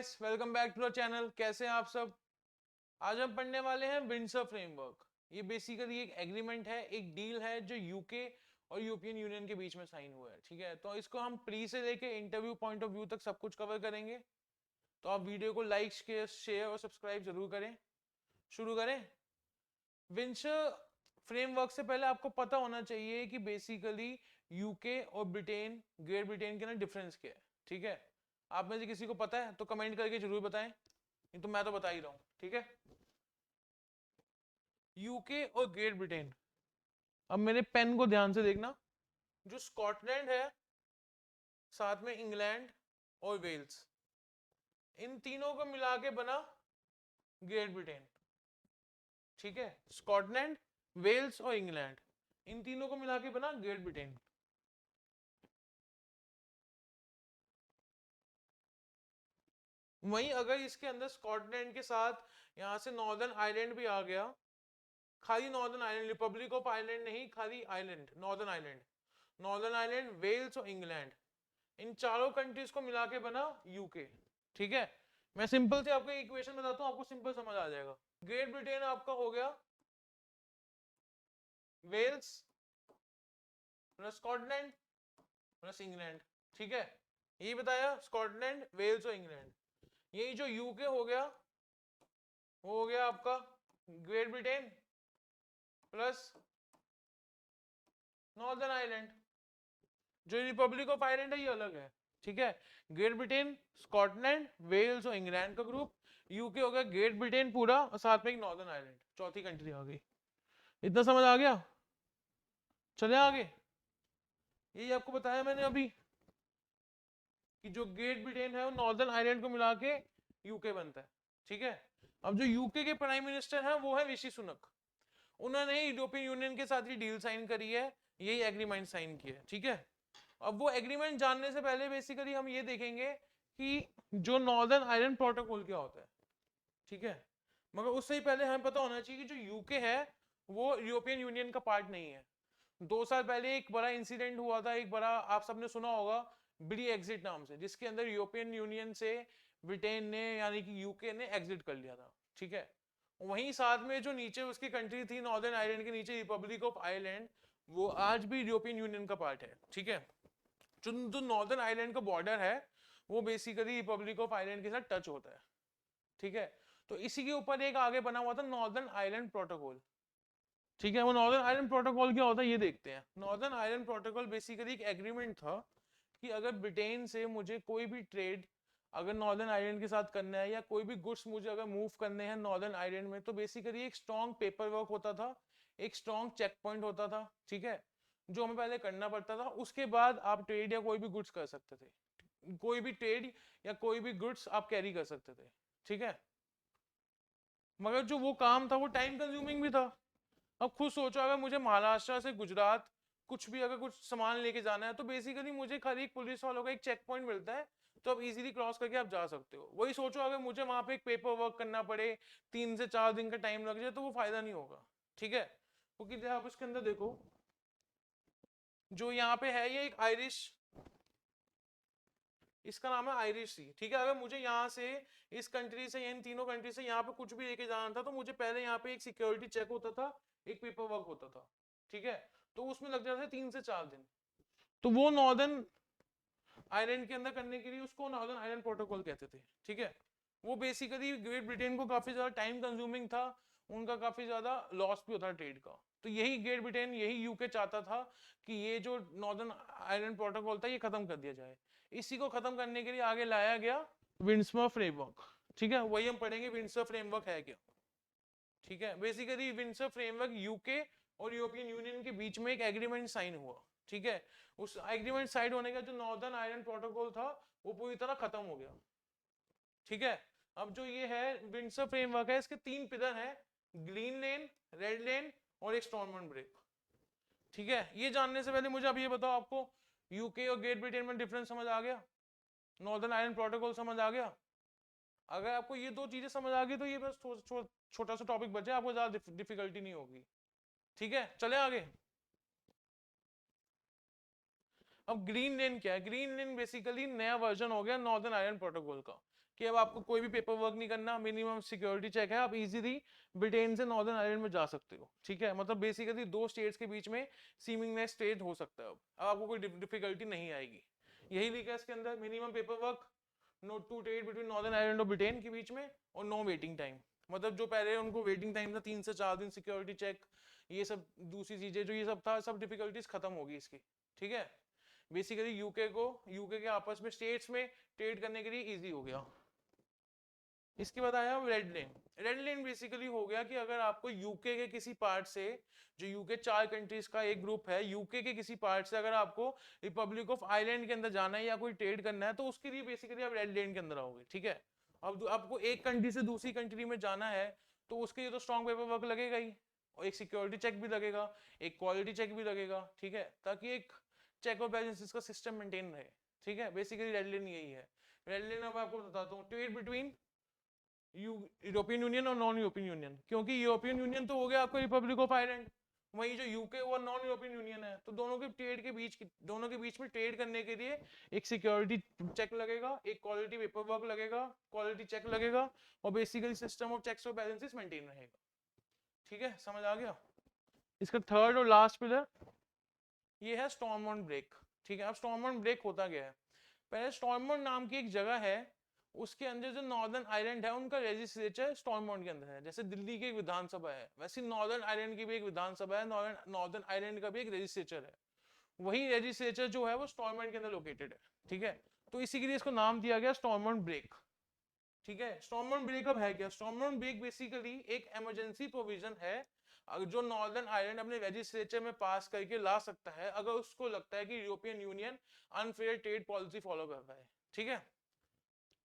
Guys, welcome back to the channel. कैसे हैं आप सब? आज हम पढ़ने वाले हैं विंडसर फ्रेमवर्क। ये बेसिकली एक एग्रीमेंट है, एक डील है जो यूके और यूरोपियन यूनियन के बीच में साइन हुआ है। ठीक है, तो इसको हम प्री से लेके इंटरव्यू पॉइंट ऑफ व्यू तक सब कुछ कवर करेंगे। तो आप वीडियो को लाइक, शेयर और सब्सक्राइब जरूर करें। शुरू करें। विंडसर फ्रेमवर्क से पहले आपको पता होना चाहिए कि बेसिकली यूके और ब्रिटेन, ग्रेट ब्रिटेन के ना डिफरेंस क्या है। ठीक है, आप में से किसी को पता है तो कमेंट करके जरूर बताएं, नहीं तो मैं तो बता ही रहा हूं। ठीक है, यूके और ग्रेट ब्रिटेन। अब मेरे पेन को ध्यान से देखना। जो स्कॉटलैंड है, साथ में इंग्लैंड और वेल्स, इन तीनों को मिला के बना ग्रेट ब्रिटेन। ठीक है, स्कॉटलैंड, वेल्स और इंग्लैंड, इन तीनों को मिला के बना ग्रेट ब्रिटेन। वहीं अगर इसके अंदर स्कॉटलैंड के साथ यहां से नॉर्दर्न आयरलैंड भी आ गया, खाली Northern Ireland, Republic of Ireland नहीं, खाली Ireland, Northern Ireland, Northern Ireland, Wales और इंग्लैंड, इन चारों कंट्रीज को मिला के बना यूके। ठीक है, मैं सिंपल से आपको इक्वेशन बताता हूं, आपको सिंपल समझ आ जाएगा। ग्रेट ब्रिटेन आपका हो गया Wales plus Scotland plus England. ठीक है, यही बताया, स्कॉटलैंड, वेल्स और इंग्लैंड। यही जो यूके हो गया, वो हो गया आपका great Britain plus northern Ireland. जो रिपब्लिक ऑफ आयरलैंड है ये अलग है। ठीक है, ग्रेट ब्रिटेन, स्कॉटलैंड, वेल्स और इंग्लैंड का ग्रुप। यूके हो गया ग्रेट ब्रिटेन पूरा और साथ में एक नॉर्दर्न आयरलैंड, चौथी कंट्री आ गई। इतना समझ आ गया? चले आगे। यही आपको बताया मैंने अभी कि जो ग्रेट ब्रिटेन है वो नॉर्दर्न आयरलैंड को मिला के यूके बनता है। ठीक है, अब जो यूके के प्राइम मिनिस्टर हैं वो है ऋषि सुनक। उन्होंने यूरोपियन यूनियन के साथ ये डील साइन करी है, यही एग्रीमेंट साइन किया है। ठीक है, अब वो एग्रीमेंट जानने से पहले बेसिकली हम ये देखेंगे कि जो नॉर्दर्न आयरलैंड प्रोटोकॉल क्या होता है। ठीक है, मगर उससे ही पहले हमें पता होना चाहिए कि जो यूके है वो यूरोपियन यूनियन का पार्ट नहीं है। 2 साल पहले एक बड़ा इंसिडेंट हुआ था, एक बड़ा, आप सबने सुना होगा, ब्री एग्जिट नाम से, जिसके अंदर यूरोपियन यूनियन से ब्रिटेन ने यानी कि यूके ने एग्जिट कर लिया था। ठीक है, वहीं साथ में जो नीचे उसकी कंट्री थी नॉर्दर्न आयरलैंड के नीचे, रिपब्लिक ऑफ आयरलैंड, वो आज भी यूरोपियन यूनियन का पार्ट है। ठीक है, जो नॉर्दर्न आयरलैंड का बॉर्डर है वो बेसिकली रिपब्लिक ऑफ आयरलैंड के साथ टच होता है। ठीक है, तो इसी के ऊपर एक आगे बना हुआ था नॉर्दर्न आयरलैंड प्रोटोकॉल। ठीक है, वो नॉर्दर्न आयरलैंड प्रोटोकॉल क्या होता है ये देखते हैं। नॉर्दर्न आयरलैंड प्रोटोकॉल बेसिकली एक एग्रीमेंट था कि अगर ब्रिटेन से मुझे कोई भी ट्रेड अगर नॉर्दर्न आयरलैंड के साथ करना है, या कोई भी गुड्स मुझे अगर मूव करने हैं नॉर्दर्न आयरलैंड में, तो बेसिकली एक स्ट्रॉन्ग पेपर वर्क होता था, एक स्ट्रॉन्ग चेक पॉइंट होता था। ठीक है, जो हमें पहले करना पड़ता था, उसके बाद आप ट्रेड या कोई भी गुड्स कर सकते थे, कोई भी ट्रेड या कोई भी गुड्स आप कैरी कर सकते थे। ठीक है, मगर जो वो काम था वो टाइम कंज्यूमिंग भी था। अब खुद सोचो, अगर मुझे महाराष्ट्र से गुजरात कुछ भी अगर कुछ सामान लेके जाना है, तो बेसिकली मुझे खाली एक पुलिस वालों का एक चेक पॉइंट मिलता है, तो आप इजीली क्रॉस करके आप जा सकते हो। वही सोचो अगर मुझे वहां पे एक पेपर वर्क करना पड़े, 3 से 4 दिन का टाइम लग जाए, तो वो फायदा नहीं होगा। ठीक है, क्योंकि आप इसके अंदर देखो, जो यहाँ पे है ये एक आयरिश, इसका नाम है आयरिश सी। ठीक है, अगर मुझे यहाँ से इस कंट्री से या इन तीनों कंट्री से यहाँ पे कुछ भी लेके जाना था, तो मुझे पहले यहाँ पे एक सिक्योरिटी चेक होता था, एक पेपर वर्क होता था। ठीक है, तो उसमें लग जाते थे 3 से 4 दिन। तो वो नॉर्दर्न आयरलैंड के अंदर करने के लिए उसको नॉर्दर्न आयरलैंड प्रोटोकॉल कहते थे। ठीक है, वो बेसिकली ग्रेट ब्रिटेन को काफी ज्यादा टाइम कंज्यूमिंग था, उनका काफी ज्यादा लॉस भी होता ट्रेड का। तो यही ग्रेट ब्रिटेन, यही यूके चाहता था कि ये जो नॉर्दर्न आयरलैंड प्रोटोकॉल था ये खत्म कर दिया जाए। इसी को खत्म करने के लिए आगे लाया गया विंडसर फ्रेमवर्क। ठीक है, वही हम पढ़ेंगे विंडसर फ्रेमवर्क है क्या। ठीक है, बेसिकली विंडसर फ्रेमवर्क यूके और यूरोपियन यूनियन के बीच में एक एग्रीमेंट साइन हुआ। ठीक है, उस एग्रीमेंट साइन होने का जो नॉर्दर्न आयरलैंड प्रोटोकॉल था वो पूरी तरह खत्म हो गया। ठीक है, अब जो ये है विंडसर फ्रेमवर्क है, इसके 3 पिलर हैं, ग्रीन लेन, रेड लेन और एक स्टॉर्मन ब्रेक। ठीक है, ये जानने से पहले मुझे अब ये बताओ, आपको यूके और ग्रेट ब्रिटेन में डिफरेंस समझ आ गया? नॉर्दर्न आयरलैंड प्रोटोकॉल समझ आ गया? अगर आपको ये 2 चीजें समझ आ गई तो ये बस छोटा सा टॉपिक बचे, आपको ज्यादा डिफिकल्टी नहीं होगी। ठीक है, चले आगे। अब ग्रीन लेन क्या है? ग्रीन लेन बेसिकली नया वर्जन हो गया नॉर्दर्न आयरलैंड प्रोटोकॉल का, कि अब आपको कोई भी पेपर वर्क नहीं करना, मिनिमम सिक्योरिटी चेक है, आप इजीली ब्रिटेन से नॉर्दर्न आयरलैंड में जा सकते हो, ठीक है। मतलब बेसिकली दो स्टेट्स के बीच में सीमिंगनेस स्टेट हो सकता है। अब आपको कोई डिफिकल्टी नहीं आएगी। यही लिखा है इसके अंदर, minimum paper work, no to trade between Northern Ireland और ब्रिटेन के बीच में, और नो वेटिंग टाइम। मतलब जो पहले उनको वेटिंग टाइम था 3 से 4 दिन, सिक्योरिटी चेक, ये सब दूसरी चीजें जो ये सब था, सब डिफिकल्टीज खत्म होगी इसकी, ठीक है। बेसिकली यूके के आपस में स्टेट्स में ट्रेड करने के लिए इजी हो गया। इसके बाद आया रेड लेन। रेड लेन बेसिकली हो गया कि अगर आपको यूके के किसी पार्ट से, जो यूके 4 कंट्रीज का एक ग्रुप है, यूके के किसी पार्ट से अगर आपको रिपब्लिक ऑफ आयरलैंड के अंदर जाना है या कोई ट्रेड करना है, तो उसके लिए बेसिकली आप रेड लेन के अंदर आओगे, ठीक है। अब आपको एक कंट्री से दूसरी कंट्री में जाना है, तो उसके लिए तो स्ट्रॉन्ग पेपर वर्क लगेगा ही, और एक सिक्योरिटी चेक भी लगेगा, एक क्वालिटी चेक भी लगेगा, ठीक है, ताकि एक चेक और बैलेंसेस का सिस्टम मेंटेन रहे, ठीक है। बेसिकली रेड लेन यही है। रेड लेन अब आपको बताता हूँ, ट्रेड बिटवीन यूरोपियन यूनियन और नॉन यूरोपियन यूनियन, क्योंकि यूरोपियन यूनियन तो हो गया आपको रिपब्लिक ऑफ आयरलैंड, वही जो यूके वो नॉन यूरोपियन यूनियन है, तो दोनों के बीच में ट्रेड करने के लिए एक सिक्योरिटी चेक लगेगा, एक क्वालिटी पेपर वर्क लगेगा, क्वालिटी चेक लगेगा, और बेसिकली सिस्टम ऑफ चेक्स और बैलेंसेस मेंटेन रहेगा, ठीक है। समझ आ गया। इसका थर्ड और लास्ट पिलर ये है स्टॉर्मोंट ब्रेक, ठीक है। अब स्टॉर्मोंट ब्रेक होता क्या है, पहले स्टॉर्मोंट नाम की एक जगह है, उसके अंदर जो नॉर्दर्न आयरलैंड है उनका लेजिस्लेचर स्टॉर्मोंट के अंदर है। जैसे दिल्ली की एक विधानसभा है, वैसे नॉर्दर्न आयरलैंड की भी एक विधानसभा है, नॉर्दर्न आयरलैंड का भी एक लेजिस्लेचर है। वही लेजिस्लेचर जो है वो स्टॉर्मोंट के अंदर लोकेटेड है, ठीक है। तो इसी के लिए इसको नाम दिया गया स्टॉर्मोंट ब्रेक, ठीक है। स्टॉर्मोंट ब्रेक अब है क्या, स्टॉर्मोंट ब्रेक बेसिकली एक इमरजेंसी प्रोविजन है जो नॉर्दर्न आयरलैंड अपने लेजिस्लेचर में पास करके ला सकता है, अगर उसको लगता है कि European union unfair trade policy follow कर रहा है, ठीक है।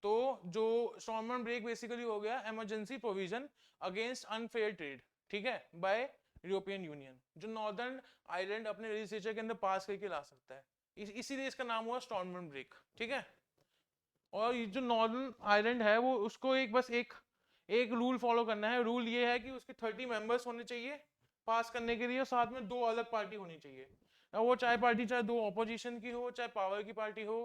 तो जो स्टॉर्मोंट ब्रेक बेसिकली हो गया emergency provision against unfair trade, ठीक है, बाय यूरोपियन यूनियन, जो नॉर्दर्न आयरलैंड अपने लेजिस्लेचर के अंदर पास करके ला सकता है, इसीलिए इसका नाम हुआ स्टॉर्मोंट ब्रेक, ठीक है। और ये जो नॉर्दर्न आयरलैंड है वो उसको एक रूल फॉलो करना है। रूल ये है कि उसके 30 मेंबर्स होने चाहिए पास करने के लिए, और साथ में 2 अलग पार्टी होनी चाहिए। वो चाहे पार्टी चाहे 2 ऑपोजिशन की हो, चाहे पावर की पार्टी हो,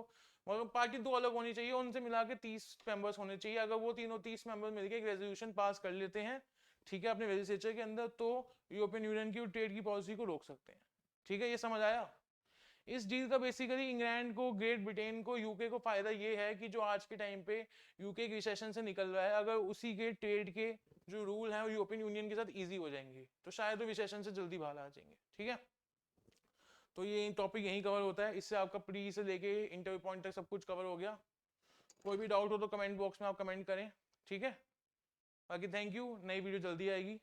मगर पार्टी 2 अलग होनी चाहिए, उनसे मिला के 30 मेंबर्स होने चाहिए। अगर वो तीनों 30 मेंबर मिलकर एक रेजोल्यूशन पास कर लेते हैं, ठीक है, अपने लेजिस्लेचर के अंदर, तो यूरोपियन यूनियन की ट्रेड की पॉलिसी को रोक सकते हैं, ठीक है। ये समझ आया। इस डील का बेसिकली इंग्लैंड को, ग्रेट ब्रिटेन को, यूके को फायदा ये है कि जो आज के टाइम पे यूके एक रिसेशन से निकल रहा है, अगर उसी के ट्रेड के जो रूल हैं वो यूरोपियन यूनियन के साथ इजी हो जाएंगे, तो शायद वो रिसेशन से जल्दी बाहर आ जाएंगे, ठीक है। तो ये टॉपिक यहीं कवर होता है, इससे आपका प्री से लेके इंटरव्यू पॉइंट तक सब कुछ कवर हो गया। कोई भी डाउट हो तो कमेंट बॉक्स में आप कमेंट करें, ठीक है। बाकी थैंक यू, नई वीडियो जल्दी आएगी।